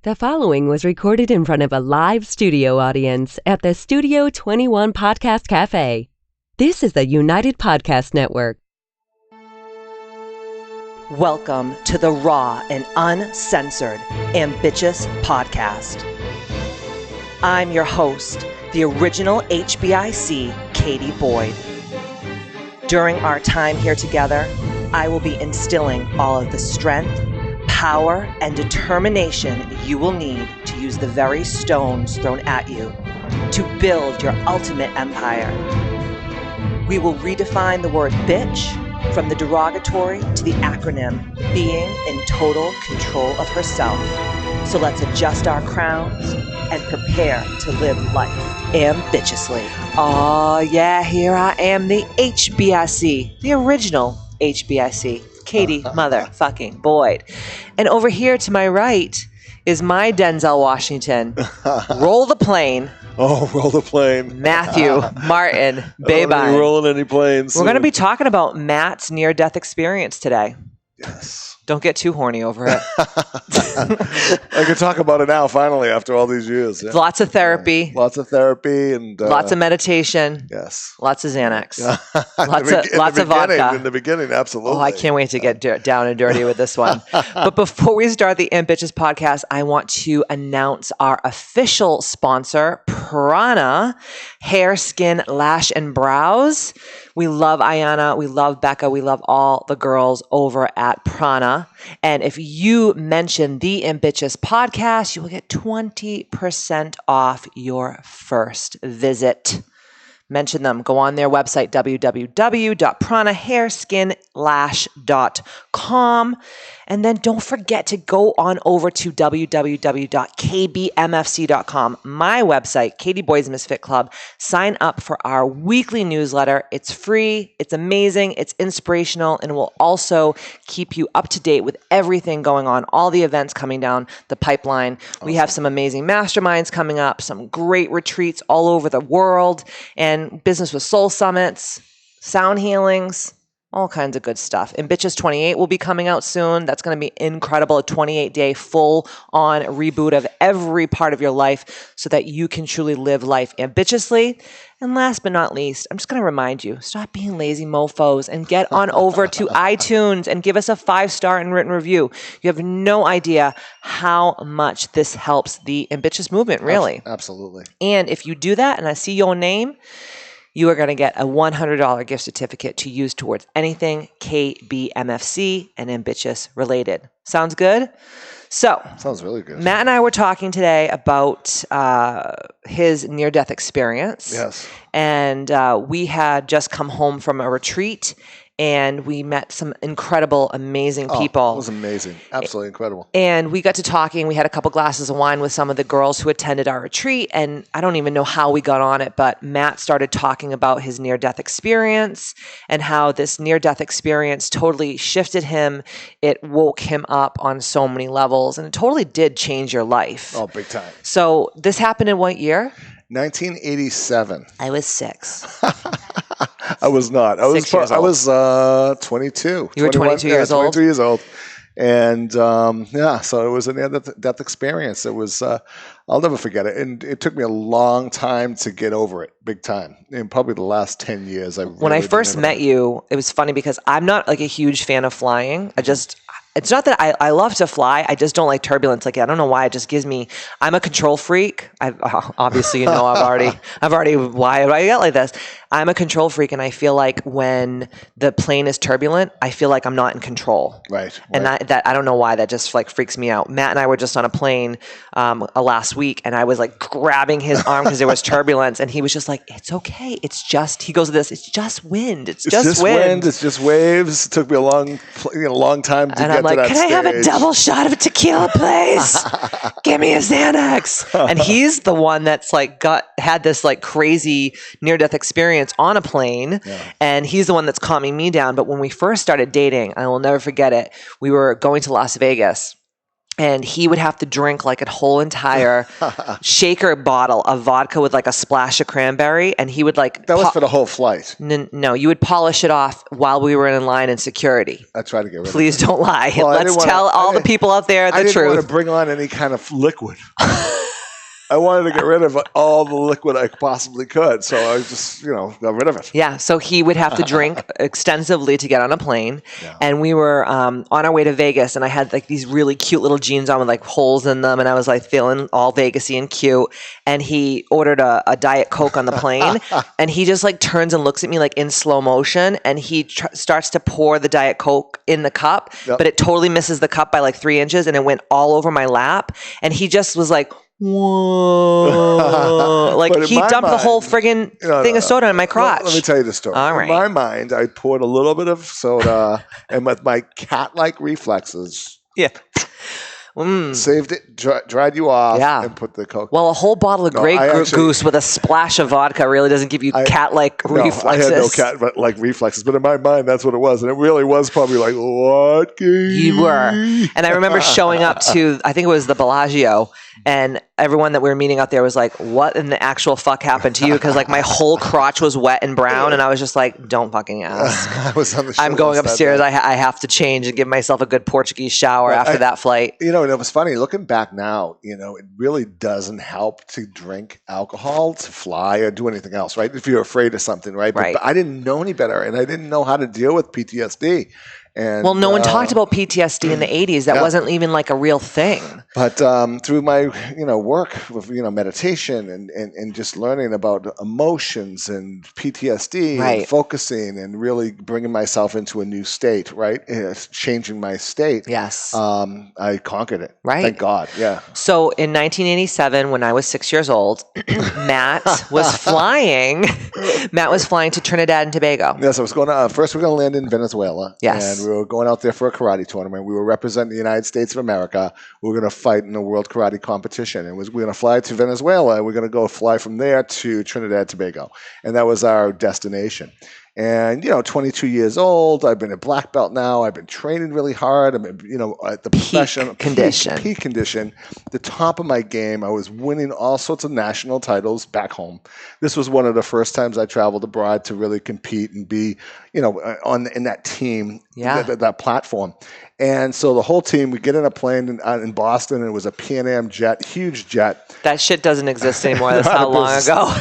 The following was recorded in front of a live studio audience at the Studio 21 Podcast Cafe. This is the United Podcast Network. Welcome to the raw and uncensored Ambitchious podcast. I'm your host, the original HBIC, Katie Boyd. During our time here together, I will be instilling all of the strength, power, and determination you will need to use the very stones thrown at you to build your ultimate empire. We will redefine the word bitch from the derogatory to the acronym being in total control of herself. So let's adjust our crowns and prepare to live life ambitiously. Oh yeah, here I am, the HBIC, the original HBIC. Katie motherfucking Boyd. And over here to my right is my Denzel Washington. Roll the plane. Oh, roll the plane. Matthew Martin Babine. Are you rolling any planes? We're going to be talking about Matt's near-death experience today. Yes. Don't get too horny over it. I can talk about it now, finally, after all these years. Yeah. Lots of therapy. Lots of therapy and lots of meditation. Yes. Lots of Xanax. Lots of vodka. In the beginning, absolutely. Oh, I can't wait to get down and dirty with this one. But before we start the Ambitchious podcast, I want to announce our official sponsor, Prana Hair, Skin, Lash, and Brows. We love Ayana. We love Becca. We love all the girls over at Prana. And if you mention the Ambitchious podcast, you will get 20% off your first visit. Mention them. Go on their website, www.pranahairskinlash.com. And then don't forget to go on over to www.kbmfc.com, my website, Katie Boyd's Misfit Club. Sign up for our weekly newsletter. It's free, it's amazing, it's inspirational, and will also keep you up to date with everything going on, all the events coming down the pipeline. Awesome. We have some amazing masterminds coming up, some great retreats all over the world, and business with soul summits, sound healings, all kinds of good stuff. Ambitchious 28 will be coming out soon. That's going to be incredible. A 28-day full-on reboot of every part of your life so that you can truly live life ambitiously. And last but not least, I'm just going to remind you, stop being lazy mofos and get on over to iTunes and give us a 5-star and written review. You have no idea how much this helps the Ambitchious movement, really. Absolutely. And if you do that and I see your name, you are going to get a $100 gift certificate to use towards anything KBMFC and Ambitchious related. Sounds good? So, sounds really good. Matt and I were talking today about his near-death experience. Yes. And we had just come home from a retreat, and we met some incredible, amazing people. It was amazing. Absolutely incredible. And we got to talking. We had a couple glasses of wine with some of the girls who attended our retreat. And I don't even know how we got on it, but Matt started talking about his near-death experience and how this near-death experience totally shifted him. It woke him up on so many levels, and it totally did change your life. Oh, big time. So this happened in what year? 1987. I was 6. I was not. I was 22. You were 22 years old? 22 years old. And so it was a near-death experience. It was, I'll never forget it. And it took me a long time to get over it, big time. In probably the last 10 years. When I first met you, it was funny because I'm not like a huge fan of flying. It's not that I love to fly. I just don't like turbulence. Like, I don't know why. It just gives me, I'm a control freak. Obviously, you know, I've already, why do I get like this? I'm a control freak. And I feel like when the plane is turbulent, I feel like I'm not in control. Right. And I don't know why that just like freaks me out. Matt and I were just on a plane last week, and I was like grabbing his arm because there was turbulence. And he was just like, it's okay. He goes to this, it's just wind. It's just wind. It's just waves. It took me a long time to get to that stage. Like, can I have a double shot of tequila, please? Give me a Xanax. And he's the one that's like had this like crazy near-death experience on a plane. Yeah. And he's the one that's calming me down. But when we first started dating, I will never forget it. We were going to Las Vegas. and he would have to drink like a whole entire shaker bottle of vodka with like a splash of cranberry, and he would like That was for the whole flight. no, you would polish it off while we were in line in security. I tried to get rid of it. Please don't lie. Well, Let's tell all the people out there the I didn't truth. want to bring on any kind of liquid. I wanted to get rid of all the liquid I possibly could, so I just, got rid of it. Yeah, so he would have to drink extensively to get on a plane, and we were on our way to Vegas, and I had like these really cute little jeans on with like holes in them, and I was like feeling all Vegas-y and cute, and he ordered a Diet Coke on the plane, and he just like turns and looks at me like in slow motion, and he starts to pour the Diet Coke in the cup, but it totally misses the cup by like 3 inches, and it went all over my lap, and he just was like, whoa. Like he dumped the whole friggin' thing of soda in my crotch. Let me tell you the story. All right. In my mind, I poured a little bit of soda and with my cat-like reflexes, saved it, dried you off, and put the Coke. Well, a whole bottle of Grey Goose with a splash of vodka really doesn't give you cat-like reflexes. I had no cat-like reflexes, but in my mind, that's what it was. And it really was probably like, what? You were. And I remember showing up to, I think it was the Bellagio, and everyone that we were meeting out there was like, what in the actual fuck happened to you? Because like my whole crotch was wet and brown, and I was just like, don't fucking ask. I was on the show. I'm going upstairs. I have to change and give myself a good Portuguese shower after that flight. And it was funny. Looking back now, it really doesn't help to drink alcohol, to fly, or do anything else, right? If you're afraid of something, right? But I didn't know any better, and I didn't know how to deal with PTSD. And, well, no one talked about PTSD in the 80s. That wasn't even like a real thing. But through my, work with, meditation and just learning about emotions and PTSD and focusing and really bringing myself into a new state, right? Changing my state. Yes. I conquered it. Right. Thank God. Yeah. So in 1987, when I was 6 years old, Matt was flying. Matt was flying to Trinidad and Tobago. Yes, I was going to, first we're going to land in Venezuela. Yes. And we were going out there for a karate tournament. We were representing the United States of America. We were going to fight in a world karate competition. And we were going to fly to Venezuela. We're going to fly from there to Trinidad and Tobago. And that was our destination. And, 22 years old, I've been a black belt now. I've been training really hard. I'm, at the professional peak condition, the top of my game. I was winning all sorts of national titles back home. This was one of the first times I traveled abroad to really compete and be, in that team, that platform. And so the whole team, we get in a plane in Boston, and it was a Pan Am jet, huge jet. That shit doesn't exist anymore. That's how long ago.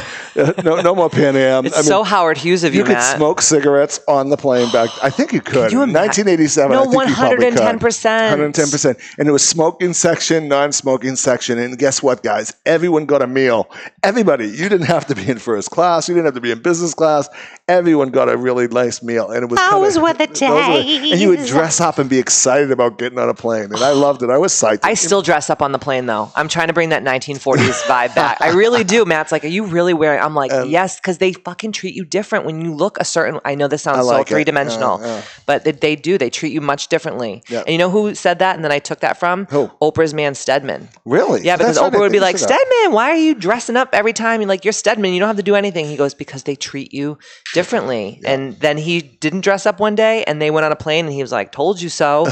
No more Pan Am. So Howard Hughes of you, Matt. You could smoke cigarettes on the plane back. I think you could. In 1987, no, I think 110%. 110%. And it was smoking section, non-smoking section. And guess what, guys? Everyone got a meal. Everybody. You didn't have to be in first class. You didn't have to be in business class. Everyone got a really nice meal. And it was those were the days. And you would dress up and be excited about getting on a plane. And I loved it. I was psyched. I still dress up on the plane, though. I'm trying to bring that 1940s vibe back. I really do. Matt's like, are you really wearing? I'm like, yes, because they fucking treat you different when you look a certain. I know this sounds so three-dimensional, but they do. They treat you much differently. Yeah. And you know who said that? And then I took that from? Who? Oprah's man, Stedman. Really? Yeah, because Oprah would be like, Stedman, why are you dressing up every time? You're like, you're Stedman. You don't have to do anything. He goes, because they treat you differently. Yeah. And then he didn't dress up one day, and they went on a plane, and he was like, told you so.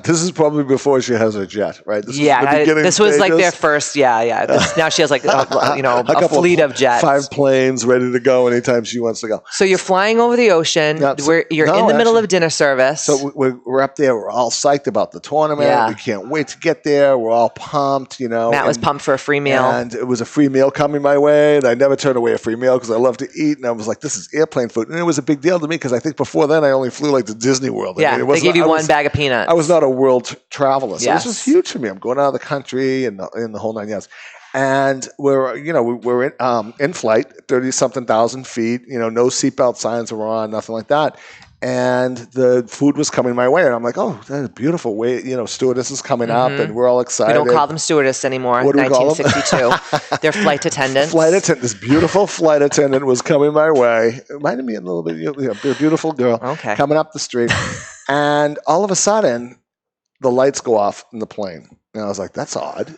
This is probably before she has a jet, right? This was like their first, now she has like, a fleet of jets. 5 planes ready to go anytime she wants to go. So you're flying over the ocean. You're in the middle of dinner service. So we're up there. We're all psyched about the tournament. Yeah. We can't wait to get there. We're all pumped, Matt was pumped for a free meal. And it was a free meal coming my way. And I never turn away a free meal because I love to eat. And I was like, this is airplane food. And it was a big deal to me because I think before then I only flew like to Disney World. Yeah, they gave you one bag of peanuts. I was not a world traveler. So this was huge for me. I'm going out of the country and in the whole 9 yards. And we're in flight, 30-something thousand feet, no seatbelt signs were on, nothing like that. And the food was coming my way. And I'm like, oh, that's a beautiful way. Stewardess is coming up and we're all excited. We don't call them stewardess anymore. What do we call them? 1962. They're flight attendants. This beautiful flight attendant was coming my way. It reminded me a little bit, a beautiful girl coming up the street. And all of a sudden, the lights go off in the plane. And I was like, that's odd.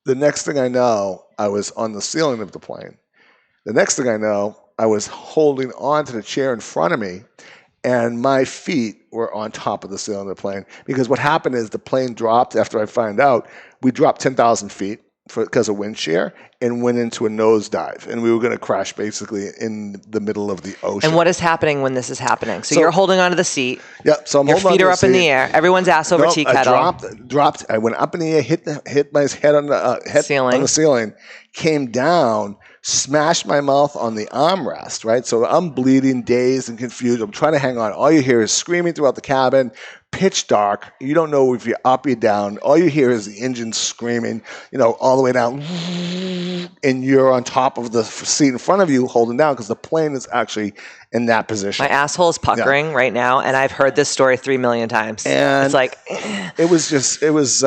The next thing I know, I was on the ceiling of the plane. The next thing I know, I was holding on to the chair in front of me, and my feet were on top of the ceiling of the plane. Because what happened is the plane dropped after I found out. We dropped 10,000 feet because of wind shear and went into a nosedive. And we were going to crash basically in the middle of the ocean. And what is happening when this is happening? So you're holding onto the seat. Yep. So I'm your holding feet on are to up the in the seat. air. Everyone's ass over tea kettle. I dropped. I went up in the air, hit my head on the ceiling, came down, smashed my mouth on the armrest, right? So I'm bleeding, dazed and confused. I'm trying to hang on. All you hear is screaming throughout the cabin, pitch dark. You don't know if you're up or down. All you hear is the engine screaming, all the way down. And you're on top of the seat in front of you holding down because the plane is actually in that position. My asshole is puckering right now, and I've heard this story 3 million times. And it's like... It was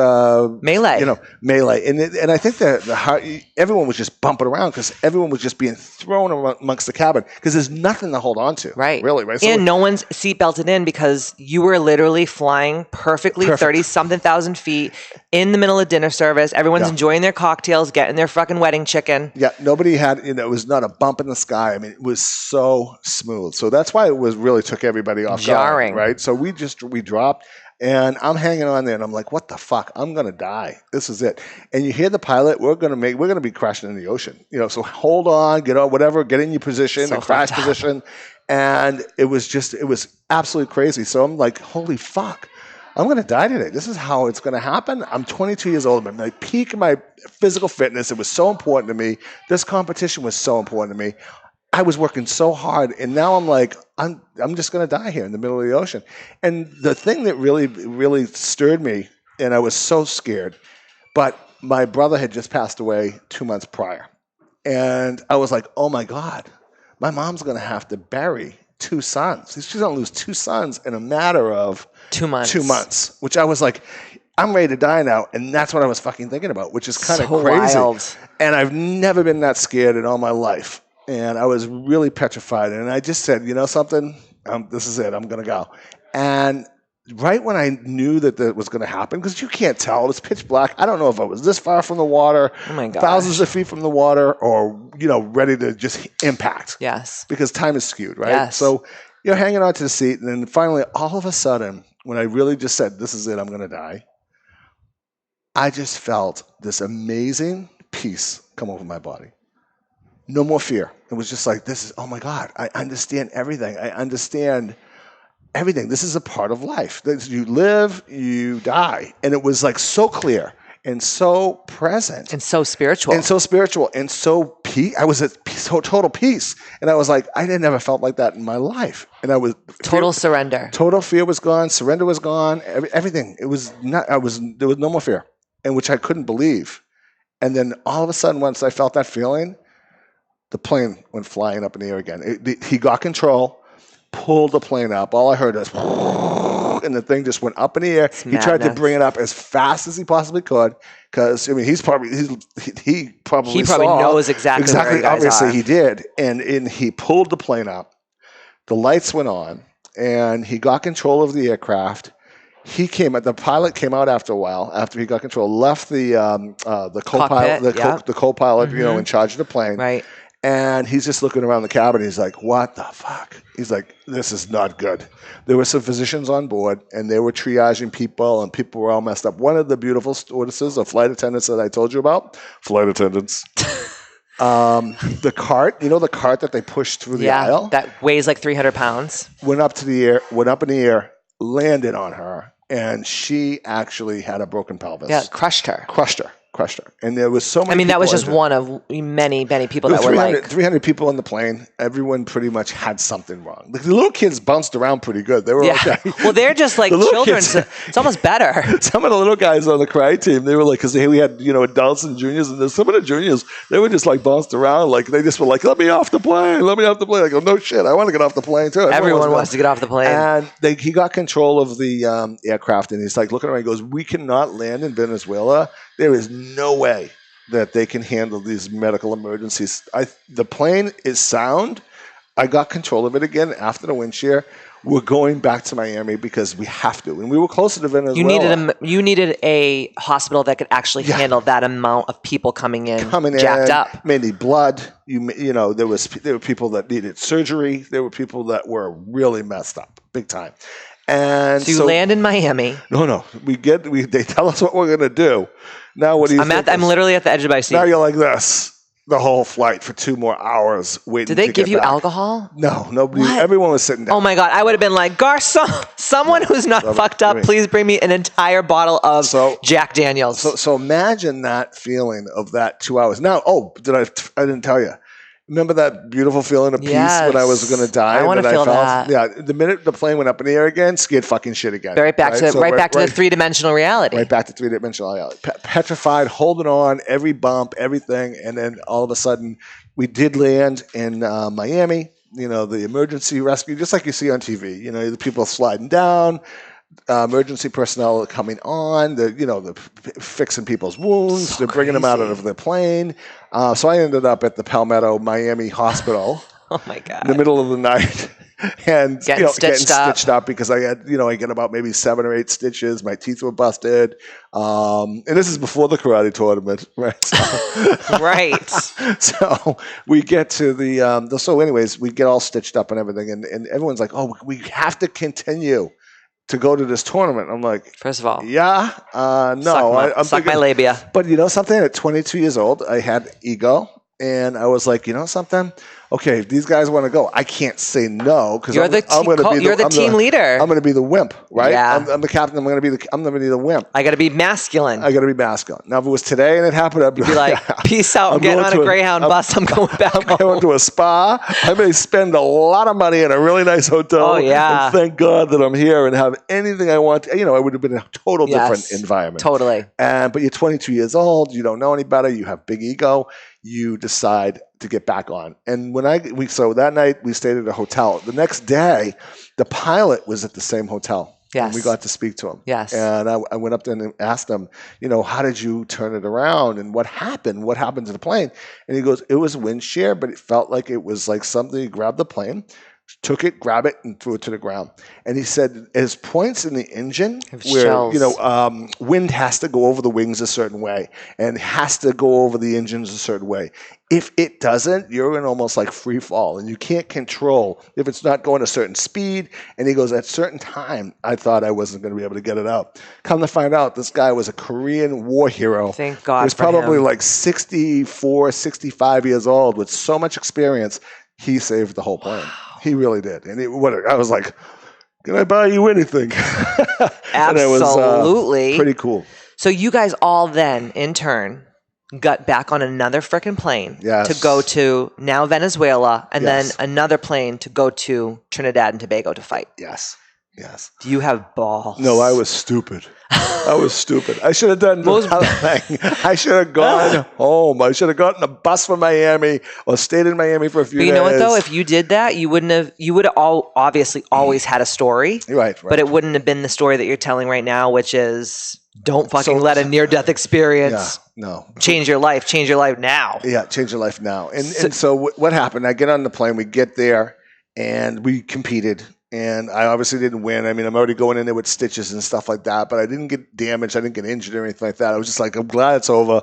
melee. Melee. And I think that everyone was just bumping around because everyone was just being thrown amongst the cabin because there's nothing to hold on to. Right. Really, right? So and no one's seat belted in because you were literally flying perfectly 30-something thousand feet in the middle of dinner service. Everyone's enjoying their cocktails, getting their fucking wedding chicken. Yeah, nobody had, it was not a bump in the sky. I mean, it was so smooth. So that's why it really took everybody off jarring, guard, right? So we dropped, and I'm hanging on there, and I'm like, what the fuck? I'm gonna die. This is it. And you hear the pilot, we're gonna be crashing in the ocean. So hold on, get on, whatever, get in your position, the crash position. And it was absolutely crazy. So I'm like, holy fuck. I'm going to die today. This is how it's going to happen. I'm 22 years old. I'm at my peak of my physical fitness. It was so important to me. This competition was so important to me. I was working so hard, and now I'm like, I'm just going to die here in the middle of the ocean. And the thing that really, really stirred me, and I was so scared, but my brother had just passed away 2 months prior. And I was like, oh my God, my mom's going to have to bury 2 sons. She's going to lose 2 sons in a matter of 2 months. 2 months, which I was like, I'm ready to die now. And that's what I was fucking thinking about, which is kind of crazy. Wild. And I've never been that scared in all my life. And I was really petrified. And I just said, something? This is it. I'm going to go. And right when I knew that was going to happen, because you can't tell. It's pitch black. I don't know if I was this far from the water, thousands of feet from the water, or, ready to just impact. Yes. Because time is skewed, right? Yes. So you're hanging on to the seat. And then finally, all of a sudden, when I really just said, this is it, I'm going to die, I just felt this amazing peace come over my body. No more fear. It was just like, oh my God, I understand everything. I understand everything. This is a part of life. You live, you die. And it was like so clear and so present. And so spiritual. And so peace. I was at total peace. And I was like, I never felt like that in my life. And I was total surrender. Total fear was gone. Surrender was gone. Everything. It was not, there was no more fear, and which I couldn't believe. And then all of a sudden, once I felt that feeling, the plane went flying up in the air again. He got control, pulled the plane up. All I heard was, and the thing just went up in the air. He tried to bring it up as fast as he possibly could, because he probably knows exactly where you guys obviously are. He did, and he pulled the plane up. The lights went on, and he got control of the aircraft. The pilot came out after a while, after he got control, left the co-pilot, the co-pilot, in charge of the plane. Right. And he's just looking around the cabin. He's like, what the fuck? He's like, this is not good. There were some physicians on board, and they were triaging people, and people were all messed up. One of the beautiful stewardesses, the flight attendants that I told you about, flight attendants. The cart, the cart that they push through the aisle? That weighs like 300 pounds. Went up in the air, landed on her, and she actually had a broken pelvis. Yeah, crushed her. And there was so many that was just one of many, many people that were like... 300 people on the plane. Everyone pretty much had something wrong. The little kids bounced around pretty good. They were okay. Well, they're just like children. So it's almost better. Some of the little guys on the karate team, they were like, because we had, adults and juniors, and some of the juniors, they were just like bounced around. Like, they just were like, let me off the plane. I go, no shit, I want to get off the plane too. Everyone wants to get off the plane. And he got control of the aircraft, and he's like looking around, he goes, we cannot land in Venezuela. There is no way that they can handle these medical emergencies. The plane is sound. I got control of it again after the wind shear. we're going back to Miami because we have to. And we were closer to Venezuela. You needed a hospital that could actually handle that amount of people coming in jacked up. May need blood. You know, there were people that needed surgery. There were people that were really messed up, big time. And so you land in Miami. No. They tell us what we're gonna do. Now what do you think? I'm literally at the edge of my seat. Now you're like this. The whole flight for 2 more hours waiting. Did they give you alcohol? No, nobody. What? Everyone was sitting down. Oh my God, I would have been like, Garcon, someone who's not fucked up, please bring me an entire bottle of Jack Daniels. So imagine that feeling of that 2 hours. Now, I didn't tell you. Remember that beautiful feeling of peace when I was going to die? I want to feel that. Yeah, the minute the plane went up in the air again, scared fucking shit again. Right back to the 3-dimensional reality. Right back to 3-dimensional reality. Petrified, holding on, every bump, everything. And then all of a sudden, we did land in Miami. You know, the emergency rescue, just like you see on TV. You know, the people sliding down. Emergency personnel coming on, they're fixing people's wounds, they're bringing them out of the plane. So I ended up at the Palmetto Miami Hospital. Oh my God! In the middle of the night, and getting stitched up because I had I get about maybe 7 or 8 stitches. My teeth were busted, and this is before the karate tournament, right? So, right. So we get to the so anyways, we get all stitched up and everything, and everyone's like, "Oh, we have to continue to go to this tournament." I'm like, first of all, no, I'm suck my labia. But you know something? At 22 years old, I had ego, and I was like, you know something? Okay, if these guys want to go, I can't say no because you're the team leader. I'm going to be the wimp, right? Yeah. I'm the captain. I'm going to be the wimp. I got to be masculine. Now, if it was today and it happened, I'd be like, peace out. I'm getting on a Greyhound bus. I'm going back home. I'm going to a spa. I may spend a lot of money in a really nice hotel. Oh, yeah. And thank God that I'm here and have anything I want. It would have been a total different environment. Totally. But you're 22 years old. You don't know any better. You have big ego. You decide to get back on. And so that night we stayed at a hotel. The next day, the pilot was at the same hotel. Yes. And we got to speak to him. Yes. And I went up there and asked him, how did you turn it around and what happened? What happened to the plane? And he goes, it was wind shear, but it felt like it was like something. He grabbed the plane, took it, grabbed it, and threw it to the ground. And he said, there's points in the engine where, wind has to go over the wings a certain way and has to go over the engines a certain way. If it doesn't, you're in almost like free fall and you can't control if it's not going a certain speed. And he goes, at a certain time, I thought I wasn't going to be able to get it out. Come to find out, this guy was a Korean war hero. Thank God. He was probably like 64, 65 years old with so much experience. He saved the whole plane. Wow. He really did. And I was like, can I buy you anything? Absolutely. It was pretty cool. So you guys all then, in turn, got back on another frickin' plane to go to now Venezuela and then another plane to go to Trinidad and Tobago to fight. Yes. Do you have balls? No, I was stupid. I should have done the thing. I should have gone home. I should have gotten a bus from Miami or stayed in Miami for a few days. But you know what, though? If you did that, you would have obviously always had a story. Right. But it wouldn't have been the story that you're telling right now, which is don't fucking let a near-death experience change your life. Change your life now. Yeah, change your life now. And so what happened? I get on the plane. We get there, and we competed. And I obviously didn't win. I mean, I'm already going in there with stitches and stuff like that, but I didn't get damaged. I didn't get injured or anything like that. I was just like, I'm glad it's over.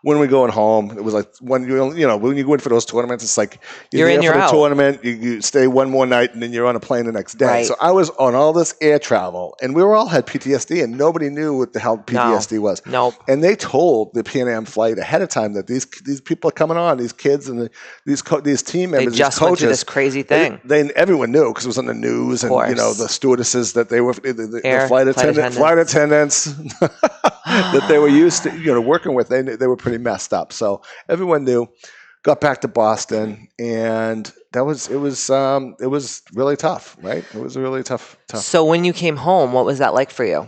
When we going home, it was like when you go in for those tournaments, it's like you're in, you're out. Tournament, you stay one more night, and then you're on a plane the next day. Right. So I was on all this air travel, and we all had PTSD, and nobody knew what the hell PTSD was. Nope. And they told the Pan Am flight ahead of time that these people are coming on, these kids and these team members, they just went through this crazy thing. Everyone knew because it was on the news, and the stewardesses that they were the flight attendants that they were used to working with. They were pretty messed up. So everyone knew. Got back to Boston, and it was really tough, right? It was a really tough. So when you came home, what was that like for you?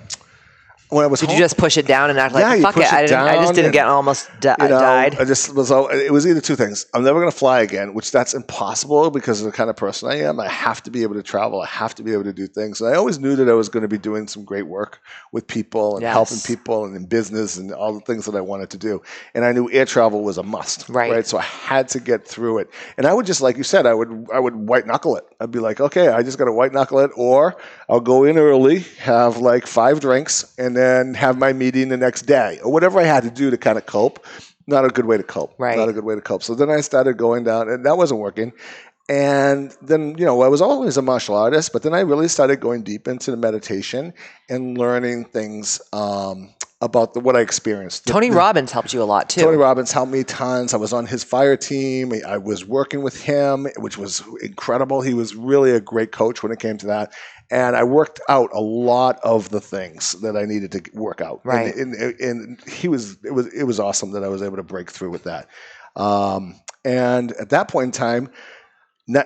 when I was Did home, you just push it down and act like, you fuck push it? it I just didn't get almost died. I just was. It was either two things. I'm never going to fly again, which that's impossible because of the kind of person I am. I have to be able to travel. I have to be able to do things. And I always knew that I was going to be doing some great work with people and helping people and in business and all the things that I wanted to do. And I knew air travel was a must. Right. So I had to get through it. And I would just, like you said, I would white knuckle it. I'd be like, okay, I just got to white knuckle it, or I'll go in early, have like 5 drinks, and then have my meeting the next day, or whatever I had to do to kind of cope. Not a good way to cope. Right. Not a good way to cope. So then I started going down, and that wasn't working. And then, I was always a martial artist, but then I really started going deep into the meditation and learning things about what I experienced. Tony Robbins helped you a lot too. Tony Robbins helped me tons. I was on his fire team. I was working with him, which was incredible. He was really a great coach when it came to that. And I worked out a lot of the things that I needed to work out. Right. And it was awesome that I was able to break through with that. And at that point in time,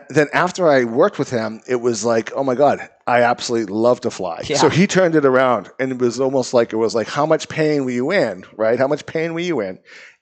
then after I worked with him, it was like, oh my God, I absolutely love to fly. Yeah. So he turned it around, and it was like, how much pain were you in, right? How much pain were you in?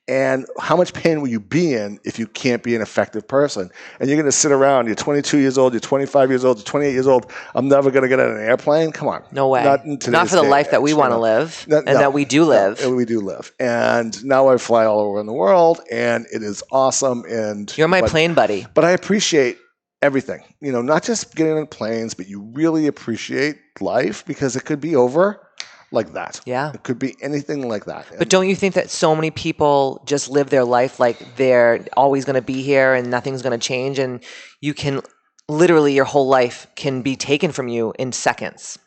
And how much pain will you be in if you can't be an effective person? And you're going to sit around, you're 22 years old, you're 25 years old, you're 28 years old, I'm never going to get on an airplane? Come on. No way. Not for the life that we want to live, that we do live. We do live. And now I fly all over in the world, and it is awesome. And you're my plane buddy. But I appreciate everything, not just getting on planes, but you really appreciate life because it could be over like that. Yeah. It could be anything like that. But don't you think that so many people just live their life like they're always going to be here and nothing's going to change, and you can literally, your whole life can be taken from you in seconds?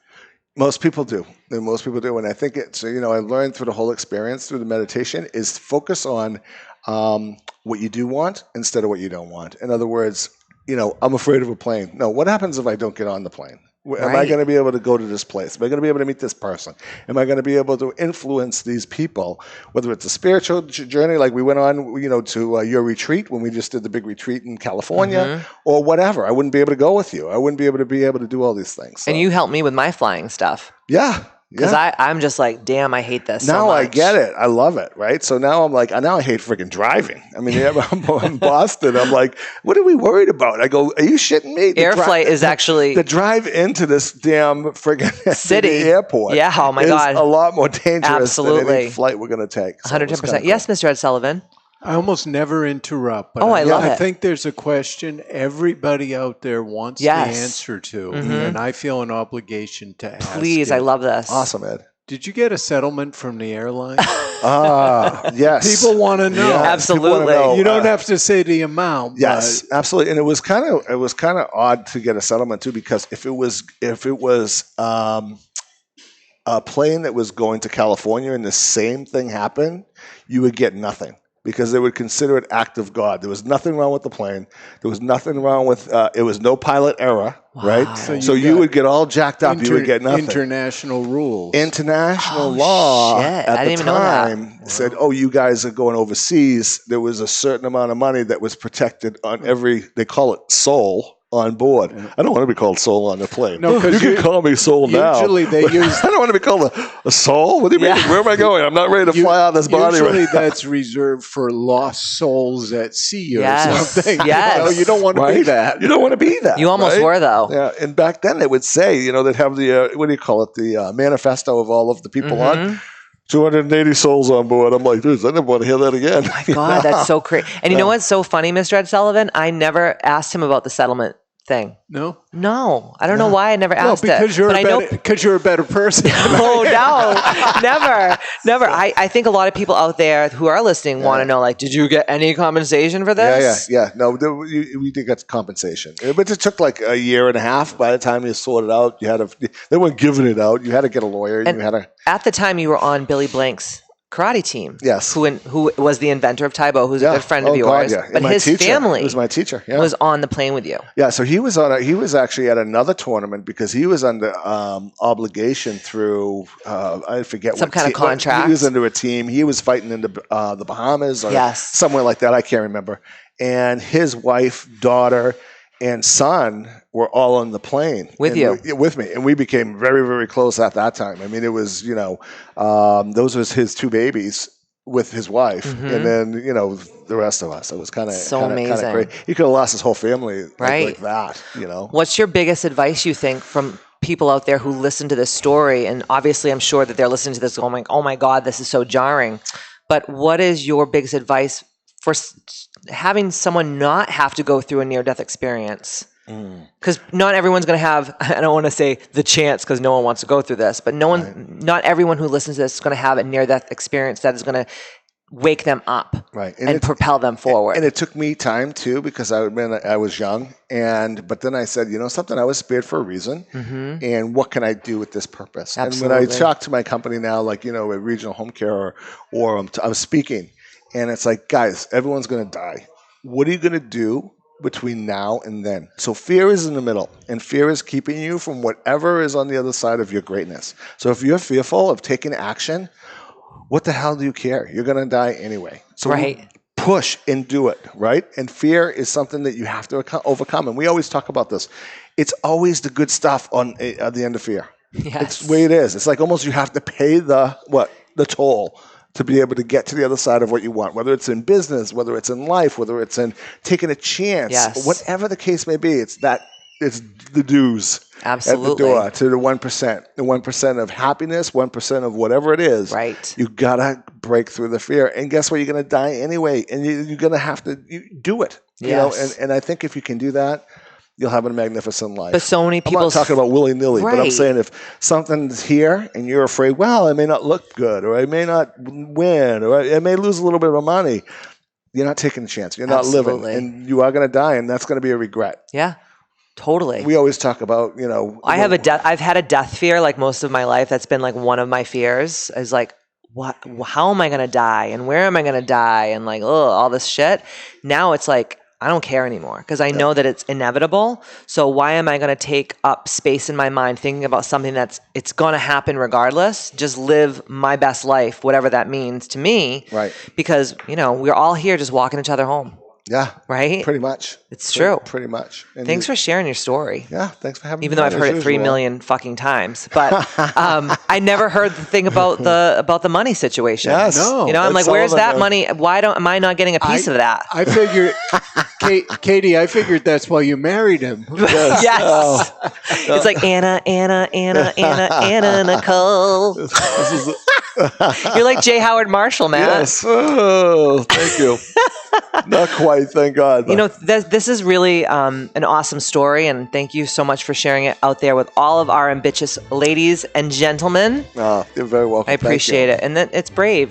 Most people do. And I think it's, I learned through the whole experience, through the meditation, is focus on what you do want instead of what you don't want. In other words, I'm afraid of a plane. No, what happens if I don't get on the plane? Am I going to be able to go to this place? Am I going to be able to meet this person? Am I going to be able to influence these people? Whether it's a spiritual journey, like we went on, to your retreat when we just did the big retreat in California, or whatever. I wouldn't be able to go with you. I wouldn't be able to do all these things. So. And you helped me with my flying stuff. Yeah. Because I'm just like, damn, I hate this now so much. I get it. I love it, right? So now I'm like, now I hate freaking driving. I mean, I'm in Boston. I'm like, what are we worried about? I go, are you shitting me? Air flight is actually... The drive into this damn friggin' city airport oh my God. a lot more dangerous than any flight we're going to take. So 110%. Yes, Mr. Ed Sullivan? I almost never interrupt. But I love it. I think there's a question everybody out there wants the answer to, and I feel an obligation to ask. Please, I love this. Awesome, Ed. Did you get a settlement from the airline? Yes. People want to know. Yeah, absolutely. You don't have to say the amount. Yes, absolutely. And it was kind of odd to get a settlement too, because if it was a plane that was going to California and the same thing happened, you would get nothing. Because they would consider it act of God. There was nothing wrong with the plane. There was nothing wrong with it was no pilot error, right? So you would get all jacked up. You would get nothing. International rules. International law shit. at the time said, oh, you guys are going overseas. There was a certain amount of money that was protected on every, they call it soul, on board. I don't want to be called soul on the plane. No, you can call me soul now. Usually they use... I don't want to be called a soul. What do you mean? Where am I going? I'm not ready to fly out of this body right now. Usually that's reserved for lost souls at sea or something. Yes. You don't want to be that. You don't want to be that. You almost were, though. Yeah. And back then they would say, they'd have the, what do you call it? The manifesto of all of the people on. 280 souls on board. I'm like, dude, I never want to hear that again. Oh my God, that's so crazy. And you know what's so funny, Mr. Ed Sullivan? I never asked him about the settlement thing. No? No. I don't know why I never asked because it. Because you're a better person. No, never. I think a lot of people out there who are listening want to know, like, did you get any compensation for this? Yeah. No, we did get compensation. But it took like a year and a half by the time you sorted out. They weren't giving it out. You had to get a lawyer. At the time, you were on Billy Blank's karate team. Yes. Who was the inventor of Taibo, who's a good friend of yours. God, But his family was my teacher. Yeah. Was on the plane with you. Yeah, so he was actually at another tournament because he was under obligation through I forget some kind of contract. He was under a team. He was fighting in the Bahamas or somewhere like that. I can't remember. And his wife, daughter, and son were all on the plane with me, and we became very, very close at that time. I mean, it was those was his two babies with his wife, and then the rest of us. It was kind of amazing. Great. He could have lost his whole family like that. What's your biggest advice you think from people out there who listen to this story? And obviously, I'm sure that they're listening to this going, "Oh my God, this is so jarring." But what is your biggest advice for having someone not have to go through a near-death experience? Because not everyone's going to have, I don't want to say the chance because no one wants to go through this, but not everyone who listens to this is going to have a near-death experience that is going to wake them up and propel them forward. And it took me time too, because I was young, but then I said, something, I was spared for a reason, and what can I do with this purpose? Absolutely. And when I talk to my company now, like, at Regional Home Care or I'm speaking, and it's like, guys, everyone's going to die. What are you going to do between now and then? So fear is in the middle, and fear is keeping you from whatever is on the other side of your greatness. So if you're fearful of taking action, what the hell do you care? You're going to die anyway. So push and do it, right? And fear is something that you have to overcome. And we always talk about this. It's always the good stuff at the end of fear. Yes. It's the way it is. It's like almost you have to pay the toll to be able to get to the other side of what you want, whether it's in business, whether it's in life, whether it's in taking a chance, whatever the case may be. It's the dues at the door to the 1%, the 1% of happiness, 1% of whatever it is. Right. You gotta break through the fear, and guess what? You're gonna die anyway, and you're gonna have to do it. Yes. And I think if you can do that, you'll have a magnificent life. But so many people... I'm not talking about willy-nilly, but I'm saying if something's here and you're afraid, well, it may not look good, or I may not win, or I may lose a little bit of money, you're not taking a chance. You're not living, and you are going to die, and that's going to be a regret. Yeah, totally. We always talk about, I've had a death fear like most of my life. That's been like one of my fears is like, how am I going to die? And where am I going to die? And like, all this shit. Now it's like, I don't care anymore because I know that it's inevitable. So why am I going to take up space in my mind thinking about something it's going to happen regardless? Just live my best life, whatever that means to me. Right. Because, we're all here just walking each other home. Yeah. Right? Pretty much. It's true. Pretty much. And thanks for sharing your story. Yeah. Thanks for having me. Even though I've heard it 3 million fucking times. But I never heard the thing about the money situation. Yes. No. I'm like, where's that money? Why am I not getting a piece of that? I figured, Katie, I figured that's why you married him. Yes. Oh. It's like Anna, Nicole. You're like J. Howard Marshall, man. Yes. Oh, thank you. Not quite, thank God. This is really an awesome story, and thank you so much for sharing it out there with all of our ambitious ladies and gentlemen. You're very welcome. I appreciate it, and it's brave,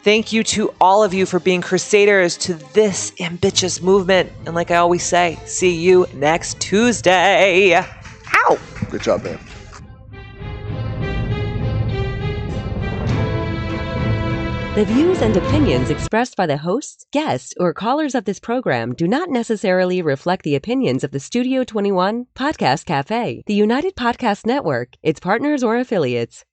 Thank you to all of you for being crusaders to this ambitious movement. And like I always say, see you next Tuesday. Ow! Good job, man. The views and opinions expressed by the hosts, guests, or callers of this program do not necessarily reflect the opinions of the Studio 21 Podcast Cafe, the United Podcast Network, its partners, or affiliates.